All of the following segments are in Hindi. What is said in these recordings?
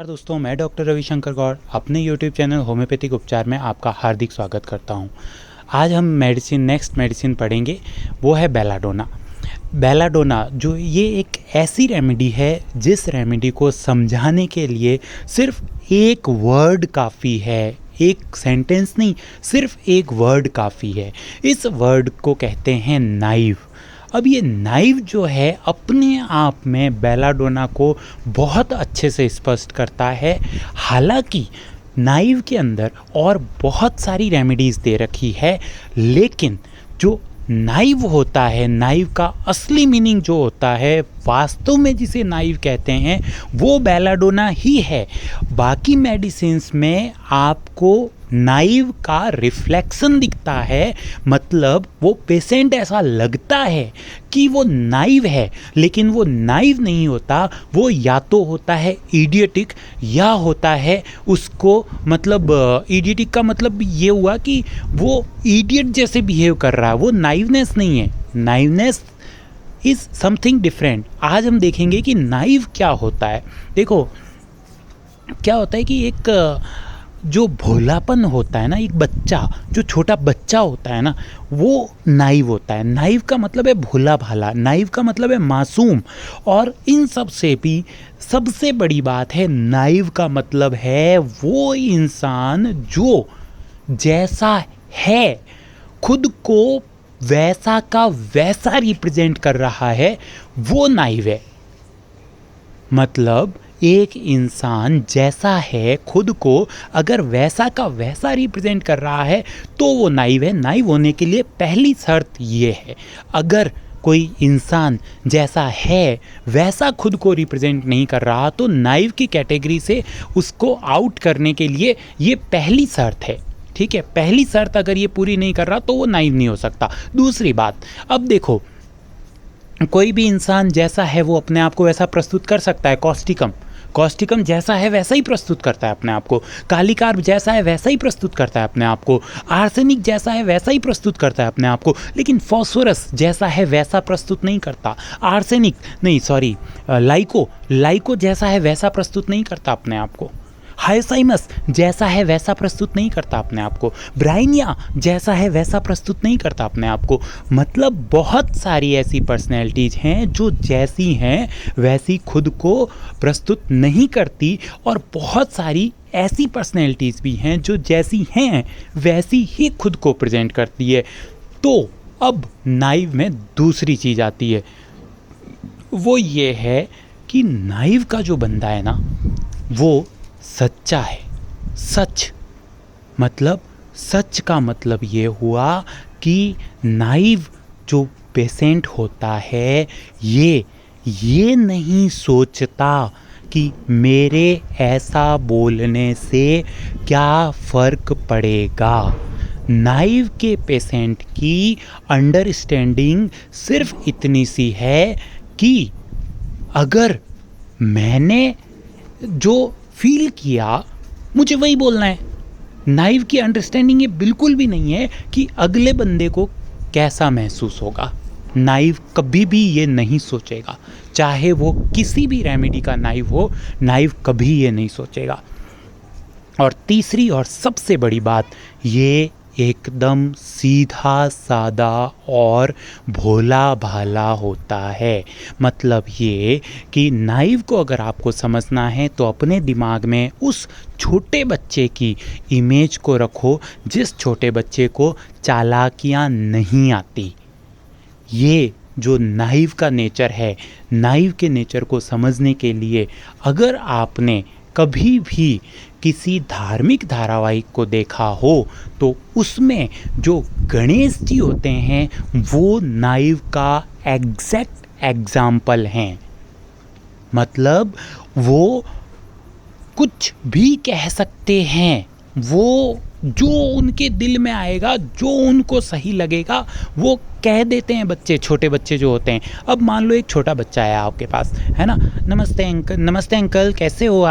दोस्तों, मैं डॉक्टर रविशंकर गौड़ अपने यूट्यूब चैनल होम्योपैथिक उपचार में आपका हार्दिक स्वागत करता हूं। आज हम नेक्स्ट मेडिसिन पढ़ेंगे, वो है बेलाडोना। बेलाडोना जो ये एक ऐसी रेमेडी है जिस रेमेडी को समझाने के लिए सिर्फ एक वर्ड काफ़ी है, एक सेंटेंस नहीं, सिर्फ एक वर्ड काफ़ी है। इस वर्ड को कहते हैं नाइव। अब ये नाइव जो है अपने आप में बेलाडोना को बहुत अच्छे से स्पष्ट करता है। हालांकि नाइव के अंदर और बहुत सारी रेमेडीज़ दे रखी है, लेकिन जो नाइव होता है, नाइव का असली मीनिंग जो होता है, वास्तव में जिसे नाइव कहते हैं, वो बेलाडोना ही है। बाकी मेडिसिन्स में आपको नाइव का रिफ्लेक्शन दिखता है, मतलब वो पेशेंट ऐसा लगता है कि वो नाइव है, लेकिन वो नाइव नहीं होता। वो या तो होता है इडियटिक या होता है उसको, मतलब इडियटिक का मतलब ये हुआ कि वो इडियट जैसे बिहेव कर रहा है, वो नाइवनेस नहीं है। नाइवनेस इज़ समथिंग डिफरेंट। आज हम देखेंगे कि नाइव क्या होता है। देखो क्या होता है कि एक जो भोलापन होता है ना, एक बच्चा, जो छोटा बच्चा होता है ना, वो नाइव होता है। नाइव का मतलब है भोला भाला, नाइव का मतलब है मासूम। और इन सब से भी सबसे बड़ी बात है, नाइव का मतलब है वो इंसान जो जैसा है खुद को वैसा का वैसा रिप्रेजेंट कर रहा है, वो नाइव है। मतलब एक इंसान जैसा है खुद को अगर वैसा का वैसा रिप्रेजेंट कर रहा है तो वो नाइव है। नाइव होने के लिए पहली शर्त ये है, अगर कोई इंसान जैसा है वैसा खुद को रिप्रेजेंट नहीं कर रहा तो नाइव की कैटेगरी से उसको आउट करने के लिए ये पहली शर्त है। ठीक है, पहली शर्त अगर ये पूरी नहीं कर रहा तो वो नाइव नहीं हो सकता। दूसरी बात, अब देखो कोई भी इंसान जैसा है वो अपने आप को वैसा प्रस्तुत कर सकता है। कॉस्टिकम जैसा है वैसा ही प्रस्तुत करता है अपने आप को। कालीकार्ब जैसा है वैसा ही प्रस्तुत करता है अपने आप को। आर्सेनिक जैसा है वैसा ही प्रस्तुत करता है अपने आप को। लेकिन फॉस्फोरस जैसा है वैसा प्रस्तुत नहीं करता। लाइको जैसा है वैसा प्रस्तुत नहीं करता अपने आप को। हाइसाइमस जैसा है वैसा प्रस्तुत नहीं करता अपने आप को। ब्राइनिया जैसा है वैसा प्रस्तुत नहीं करता अपने आप को। मतलब बहुत सारी ऐसी पर्सनैलिटीज़ हैं जो जैसी हैं वैसी खुद को प्रस्तुत नहीं करती, और बहुत सारी ऐसी पर्सनैलिटीज़ भी हैं जो जैसी हैं वैसी ही खुद को प्रेजेंट करती है। तो अब नाइव में दूसरी चीज़ आती है, वो ये है कि नाइव का जो बंदा है ना, वो सच्चा है। सच का मतलब ये हुआ कि नाइव जो पेशेंट होता है ये नहीं सोचता कि मेरे ऐसा बोलने से क्या फ़र्क पड़ेगा। नाइव के पेशेंट की अंडरस्टैंडिंग सिर्फ इतनी सी है कि अगर मैंने जो फील किया मुझे वही बोलना है। नाइव की अंडरस्टैंडिंग ये बिल्कुल भी नहीं है कि अगले बंदे को कैसा महसूस होगा। नाइव कभी भी ये नहीं सोचेगा, चाहे वो किसी भी रेमेडी का नाइव हो, नाइव कभी ये नहीं सोचेगा। और तीसरी और सबसे बड़ी बात, ये एकदम सीधा सादा और भोला भाला होता है। मतलब ये कि नाइव को अगर आपको समझना है तो अपने दिमाग में उस छोटे बच्चे की इमेज को रखो जिस छोटे बच्चे को चालाकियाँ नहीं आती। ये जो नाइव का नेचर है, नाइव के नेचर को समझने के लिए अगर आपने कभी भी किसी धार्मिक धारावाहिक को देखा हो तो उसमें जो गणेश जी होते हैं वो नाइव का एग्जैक्ट एग्जाम्पल हैं। मतलब वो कुछ भी कह सकते हैं, वो जो उनके दिल में आएगा, जो उनको सही लगेगा वो कह देते हैं। छोटे बच्चे जो होते हैं, अब मान लो एक छोटा बच्चा है आपके पास, है ना, नमस्ते अंकल कैसे हो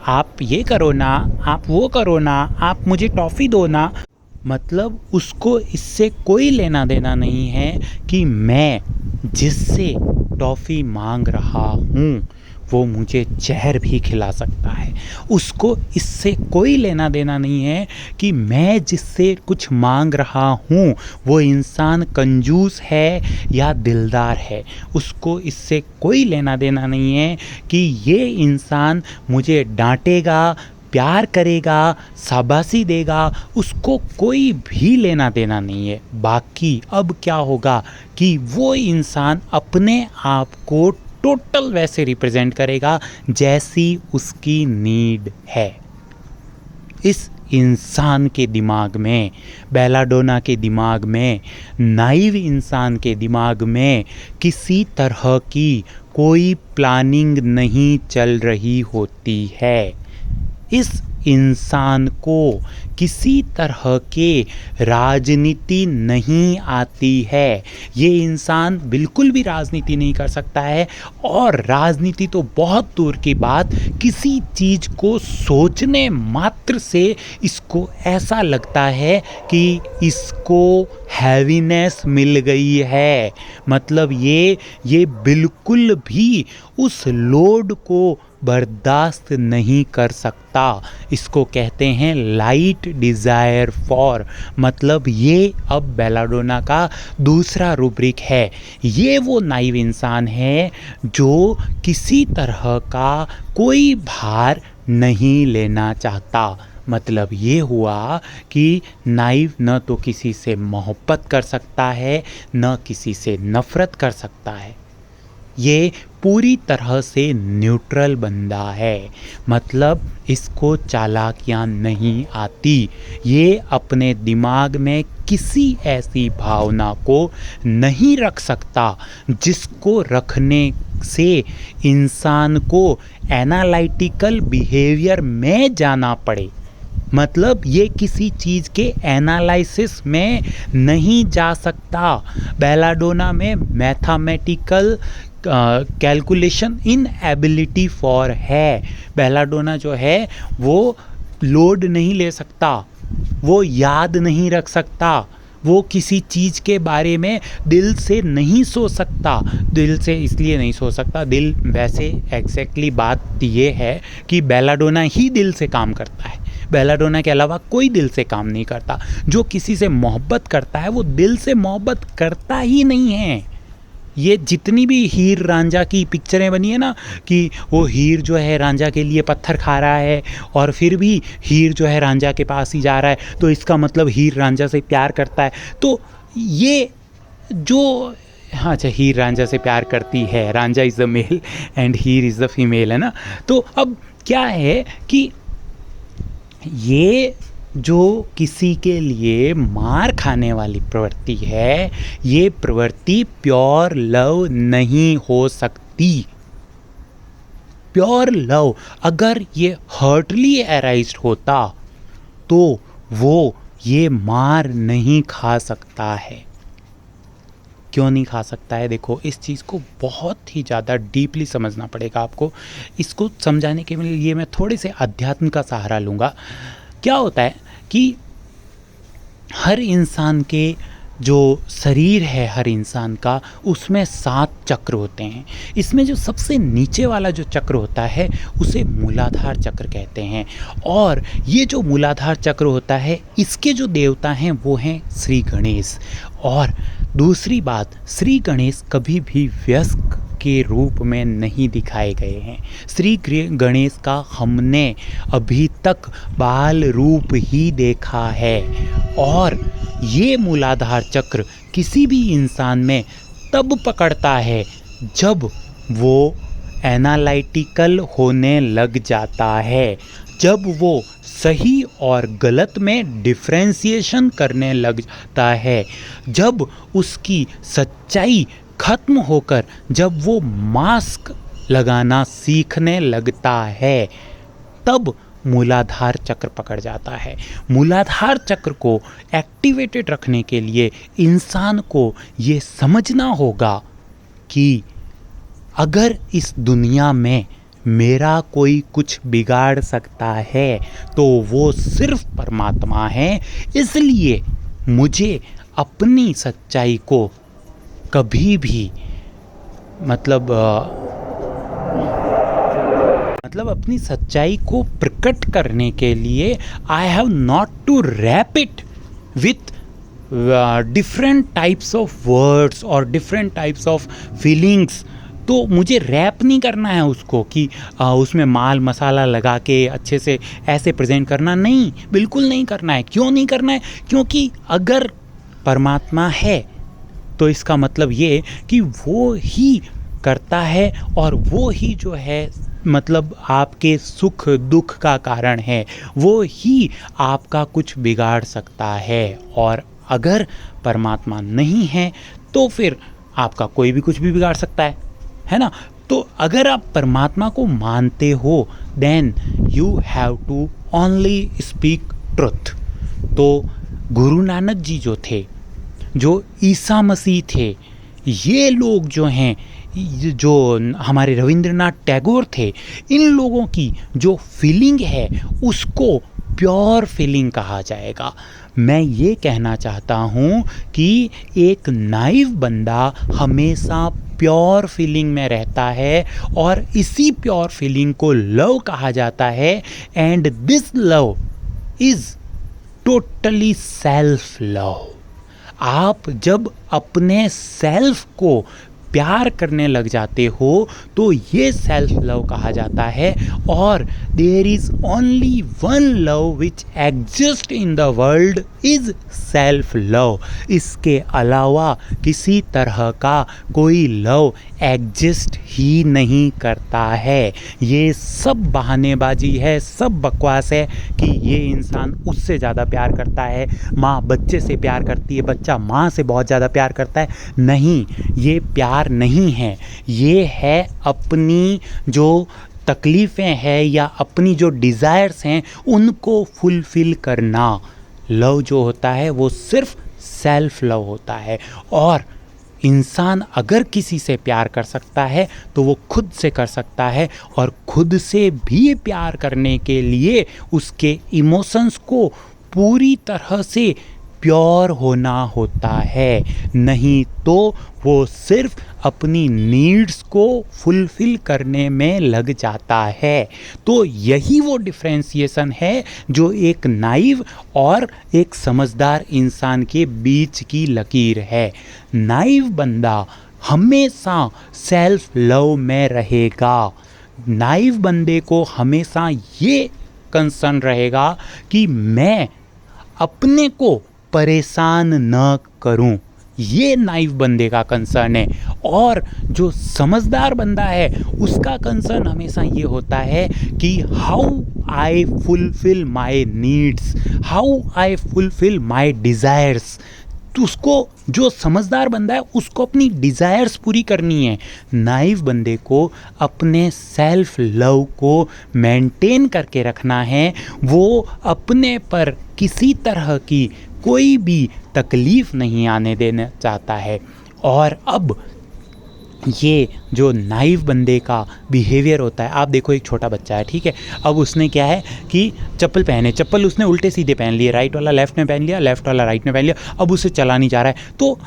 आप ये करो ना, आप वो करो ना, आप मुझे टॉफ़ी दो ना। मतलब उसको इससे कोई लेना देना नहीं है कि मैं जिससे टॉफ़ी मांग रहा हूँ वो मुझे जहर भी खिला सकता है। उसको इससे कोई लेना देना नहीं है कि मैं जिससे कुछ मांग रहा हूँ वो इंसान कंजूस है या दिलदार है। उसको इससे कोई लेना देना नहीं है कि ये इंसान मुझे डांटेगा, प्यार करेगा, शाबाशी देगा, उसको कोई भी लेना देना नहीं है। बाकी अब क्या होगा कि वो इंसान अपने आप को टोटल वैसे रिप्रेजेंट करेगा जैसी उसकी नीड है। इस इंसान के दिमाग में, बेलाडोना के दिमाग में, नाइव इंसान के दिमाग में किसी तरह की कोई प्लानिंग नहीं चल रही होती है। इस इंसान को किसी तरह के राजनीति नहीं आती है। ये इंसान बिल्कुल भी राजनीति नहीं कर सकता है, और राजनीति तो बहुत दूर की बात, किसी चीज़ को सोचने मात्र से इसको ऐसा लगता है कि इसको हैवीनेस मिल गई है। मतलब ये बिल्कुल भी उस लोड को बर्दाश्त नहीं कर सकता। इसको कहते हैं लाइट डिज़ायर फॉर। मतलब ये अब बेलाडोना का दूसरा रूब्रिक है। ये वो नाइव इंसान है जो किसी तरह का कोई भार नहीं लेना चाहता। मतलब ये हुआ कि नाइव न तो किसी से मोहब्बत कर सकता है, न किसी से नफ़रत कर सकता है। ये पूरी तरह से न्यूट्रल बंदा है। मतलब इसको चालाकियाँ नहीं आती। ये अपने दिमाग में किसी ऐसी भावना को नहीं रख सकता जिसको रखने से इंसान को एनालिटिकल बिहेवियर में जाना पड़े। मतलब ये किसी चीज़ के एनालिसिस में नहीं जा सकता। बेलाडोना में mathematical calculation in ability for है। बेलाडोना जो है वो लोड नहीं ले सकता, वो याद नहीं रख सकता, वो किसी चीज़ के बारे में दिल से नहीं सोच सकता। दिल से इसलिए नहीं सोच सकता, दिल वैसे एग्जैक्टली बात ये है कि बेलाडोना ही दिल से काम करता है। बेलाडोना के अलावा कोई दिल से काम नहीं करता। जो किसी से मोहब्बत करता है वो दिल से मोहब्बत करता ही नहीं है। ये जितनी भी हीर रांझा की पिक्चरें बनी है ना, कि वो हीर जो है रांझा के लिए पत्थर खा रहा है और फिर भी हीर जो है रांझा के पास ही जा रहा है, तो इसका मतलब हीर रांझा से प्यार करता है। तो ये जो हाँ अच्छा, हीर रांझा से प्यार करती है, Ranjha is the male and Heer is the female, है ना। तो अब क्या है कि ये जो किसी के लिए मार खाने वाली प्रवृत्ति है, ये प्रवृत्ति प्योर लव नहीं हो सकती। प्योर लव अगर ये हर्टली अराइज्ड होता तो वो ये मार नहीं खा सकता है। क्यों नहीं खा सकता है? देखो, इस चीज़ को बहुत ही ज़्यादा डीपली समझना पड़ेगा आपको। इसको समझाने के लिए मैं थोड़े से अध्यात्म का सहारा लूँगा। क्या होता है कि हर इंसान के जो शरीर है, हर इंसान का, उसमें 7 चक्र होते हैं। इसमें जो सबसे नीचे वाला जो चक्र होता है उसे मूलाधार चक्र कहते हैं। और ये जो मूलाधार चक्र होता है, इसके जो देवता हैं वो हैं श्री गणेश। और दूसरी बात, श्री गणेश कभी भी वयस्क के रूप में नहीं दिखाए गए हैं। श्री गणेश का हमने अभी तक बाल रूप ही देखा है। और ये मूलाधार चक्र किसी भी इंसान में तब पकड़ता है जब वो एनालिटिकल होने लग जाता है, जब वो सही और गलत में डिफ्रेंशिएशन करने लग जाता है, जब उसकी सच्चाई खत्म होकर जब वो मास्क लगाना सीखने लगता है, तब मूलाधार चक्र पकड़ जाता है। मूलाधार चक्र को एक्टिवेटेड रखने के लिए इंसान को ये समझना होगा कि अगर इस दुनिया में मेरा कोई कुछ बिगाड़ सकता है तो वो सिर्फ परमात्मा है। इसलिए मुझे अपनी सच्चाई को कभी भी मतलब मतलब अपनी सच्चाई को प्रकट करने के लिए I have not to rap it with different types of words और डिफरेंट टाइप्स ऑफ फीलिंग्स। तो मुझे रैप नहीं करना है उसको कि उसमें माल मसाला लगा के अच्छे से ऐसे प्रेजेंट करना, नहीं, बिल्कुल नहीं करना है। क्यों नहीं करना है? क्योंकि अगर परमात्मा है तो इसका मतलब ये कि वो ही करता है और वो ही जो है मतलब आपके सुख दुख का कारण है, वो ही आपका कुछ बिगाड़ सकता है। और अगर परमात्मा नहीं है तो फिर आपका कोई भी कुछ भी बिगाड़ सकता है ना। तो अगर आप परमात्मा को मानते हो then you have to only speak truth. तो गुरु नानक जी जो थे, जो ईसा मसीह थे, ये लोग जो हैं, जो हमारे रविंद्रनाथ टैगोर थे, इन लोगों की जो फीलिंग है उसको प्योर फीलिंग कहा जाएगा। मैं ये कहना चाहता हूँ कि एक नाइव बंदा हमेशा प्योर फीलिंग में रहता है और इसी प्योर फीलिंग को लव कहा जाता है। And this love is totally self love. आप जब अपने सेल्फ को प्यार करने लग जाते हो तो ये सेल्फ लव कहा जाता है। और there is only one love which exist in the world is self love. इसके अलावा किसी तरह का कोई लव एग्जिस्ट ही नहीं करता है। ये सब बहानेबाजी है, सब बकवास है कि ये इंसान उससे ज़्यादा प्यार करता है, माँ बच्चे से प्यार करती है, बच्चा माँ से बहुत ज़्यादा प्यार करता है। नहीं, ये प्यार नहीं है, ये है अपनी जो तकलीफ़ें हैं या अपनी जो डिज़ायर्स हैं उनको फुलफ़िल करना। लव जो होता है वो सिर्फ सेल्फ लव होता है। और इंसान अगर किसी से प्यार कर सकता है तो वो खुद से कर सकता है, और खुद से भी प्यार करने के लिए उसके इमोशंस को पूरी तरह से प्योर होना होता है, नहीं तो वो सिर्फ अपनी नीड्स को फुलफ़िल करने में लग जाता है। तो यही वो डिफ्रेंसिएशन है जो एक नाइव और एक समझदार इंसान के बीच की लकीर है। नाइव बंदा हमेशा सेल्फ लव में रहेगा। नाइव बंदे को हमेशा ये कंसर्न रहेगा कि मैं अपने को परेशान न करूं, ये नाइव बंदे का कंसर्न है। और जो समझदार बंदा है उसका कंसर्न हमेशा ये होता है कि how I fulfil my needs, how I fulfil my desires. तो उसको, जो समझदार बंदा है उसको अपनी डिज़ायर्स पूरी करनी है। नाइव बंदे को अपने सेल्फ लव को मेंटेन करके रखना है। वो अपने पर किसी तरह की कोई भी तकलीफ़ नहीं आने देना चाहता है। और अब ये जो नाइव बंदे का बिहेवियर होता है, आप देखो एक छोटा बच्चा है, ठीक है, अब उसने क्या है कि चप्पल पहने, चप्पल उसने उल्टे सीधे पहन लिए, राइट वाला लेफ़्ट में पहन लिया, लेफ़्ट वाला राइट में पहन लिया, अब उसे चला नहीं जा रहा है। तो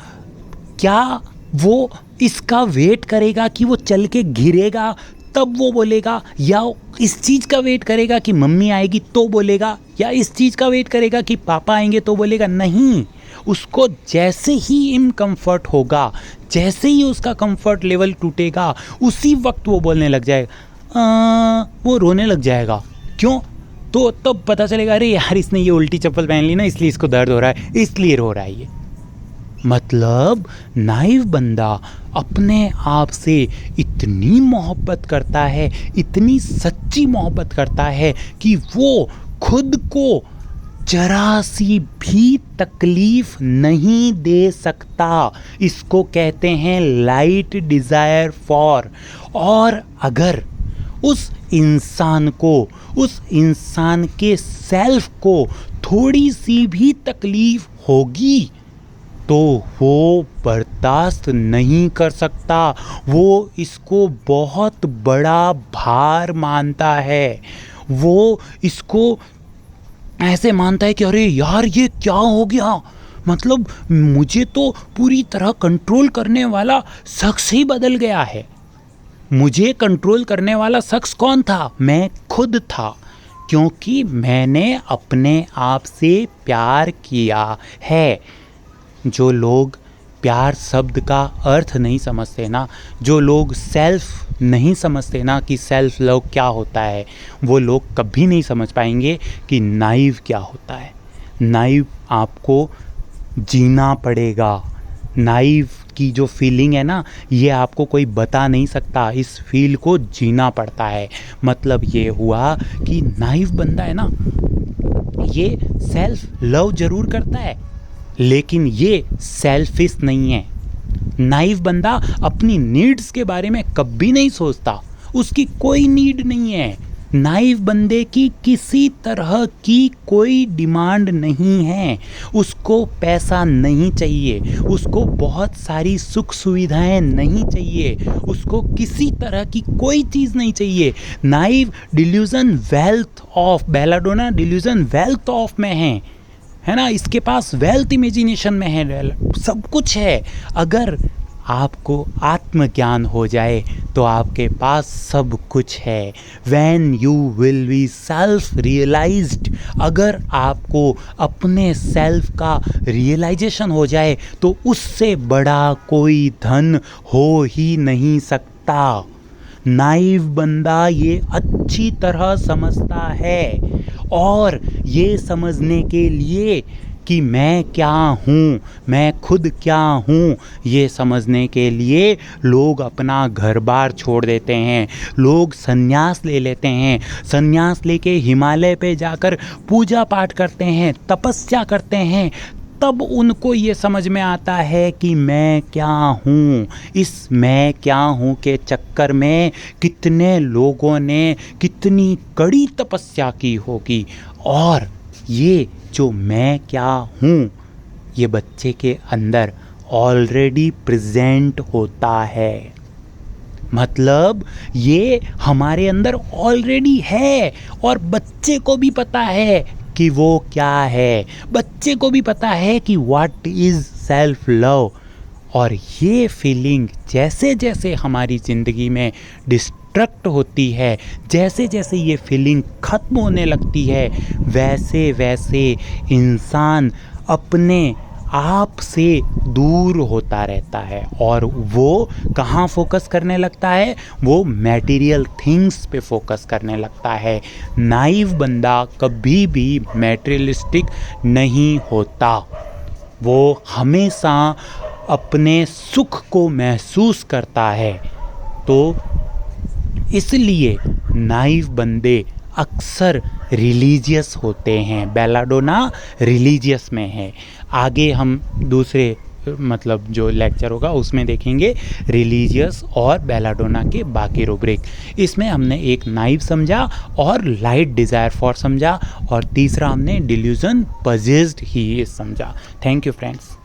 क्या वो इसका वेट करेगा कि वो चल के गिरेगा तब वो बोलेगा, या इस चीज़ का वेट करेगा कि मम्मी आएगी तो बोलेगा, या इस चीज़ का वेट करेगा कि पापा आएंगे तो बोलेगा? नहीं, उसको जैसे ही इनकम्फर्ट होगा, जैसे ही उसका कंफर्ट लेवल टूटेगा, उसी वक्त वो बोलने लग जाएगा, वो रोने लग जाएगा। क्यों? तो तब पता चलेगा अरे यार इसने ये उल्टी चप्पल पहन ली ना, इसलिए इसको दर्द हो रहा है, इसलिए रो रहा है ये। मतलब नाइव बंदा अपने आप से इतनी मोहब्बत करता है, इतनी सच्ची मोहब्बत करता है कि वो खुद को जरा सी भी तकलीफ नहीं दे सकता। इसको कहते हैं लाइट डिज़ायर फॉर। और अगर उस इंसान को, उस इंसान के सेल्फ को थोड़ी सी भी तकलीफ होगी तो वो बर्दाश्त नहीं कर सकता, वो इसको बहुत बड़ा भार मानता है। वो इसको ऐसे मानता है कि अरे यार ये क्या हो गया, मतलब मुझे तो पूरी तरह कंट्रोल करने वाला शख्स ही बदल गया है। मुझे कंट्रोल करने वाला शख्स कौन था? मैं खुद था, क्योंकि मैंने अपने आप से प्यार किया है। जो लोग प्यार शब्द का अर्थ नहीं समझते ना, जो लोग सेल्फ नहीं समझते ना कि सेल्फ लव क्या होता है, वो लोग कभी नहीं समझ पाएंगे कि नाइव क्या होता है। नाइव आपको जीना पड़ेगा। नाइव की जो फीलिंग है ना, ये आपको कोई बता नहीं सकता, इस फील को जीना पड़ता है। मतलब ये हुआ कि नाइव बंदा है ना, ये सेल्फ लव जरूर करता है, लेकिन ये सेल्फिश नहीं है। नाइव बंदा अपनी नीड्स के बारे में कभी नहीं सोचता, उसकी कोई नीड नहीं है। नाइव बंदे की किसी तरह की कोई डिमांड नहीं है। उसको पैसा नहीं चाहिए, उसको बहुत सारी सुख सुविधाएं नहीं चाहिए, उसको किसी तरह की कोई चीज़ नहीं चाहिए। Naive delusion wealth of, belladonna delusion wealth of में है ना, इसके पास वेल्थ इमेजिनेशन में है, सब कुछ है। अगर आपको आत्मज्ञान हो जाए तो आपके पास सब कुछ है। When you will be self realized, अगर आपको अपने सेल्फ का रियलाइजेशन हो जाए तो उससे बड़ा कोई धन हो ही नहीं सकता। नाइव बंदा ये अच्छी तरह समझता है, और ये समझने के लिए कि मैं क्या हूँ, मैं खुद क्या हूँ, ये समझने के लिए लोग अपना घर बार छोड़ देते हैं, लोग संन्यास ले लेते हैं। संन्यास लेके हिमालय पे जाकर पूजा पाठ करते हैं, तपस्या करते हैं, तब उनको ये समझ में आता है कि मैं क्या हूँ। इस मैं क्या हूँ के चक्कर में कितने लोगों ने कितनी कड़ी तपस्या की होगी, और ये जो मैं क्या हूँ ये बच्चे के अंदर ऑलरेडी प्रेजेंट होता है। मतलब ये हमारे अंदर ऑलरेडी है, और बच्चे को भी पता है कि वो क्या है, बच्चे को भी पता है कि व्हाट इज़ सेल्फ लव। और ये फीलिंग जैसे जैसे हमारी ज़िंदगी में डिस्ट्रक्ट होती है, जैसे जैसे ये फीलिंग ख़त्म होने लगती है, वैसे वैसे इंसान अपने आप से दूर होता रहता है, और वो कहाँ फोकस करने लगता है, वो मटेरियल थिंग्स पे फोकस करने लगता है। नाइव बंदा कभी भी मटेरियलिस्टिक नहीं होता, वो हमेशा अपने सुख को महसूस करता है। तो इसलिए नाइव बंदे अक्सर रिलीजियस होते हैं। बेलाडोना रिलीजियस में है। आगे हम दूसरे मतलब जो लेक्चर होगा उसमें देखेंगे रिलीजियस और बेलाडोना के बाकी रूब्रिक। इसमें हमने एक नाइव समझा और लाइट डिज़ायर फॉर समझा, और तीसरा हमने डिल्यूजन पजेस्ड ही समझा। Thank you friends.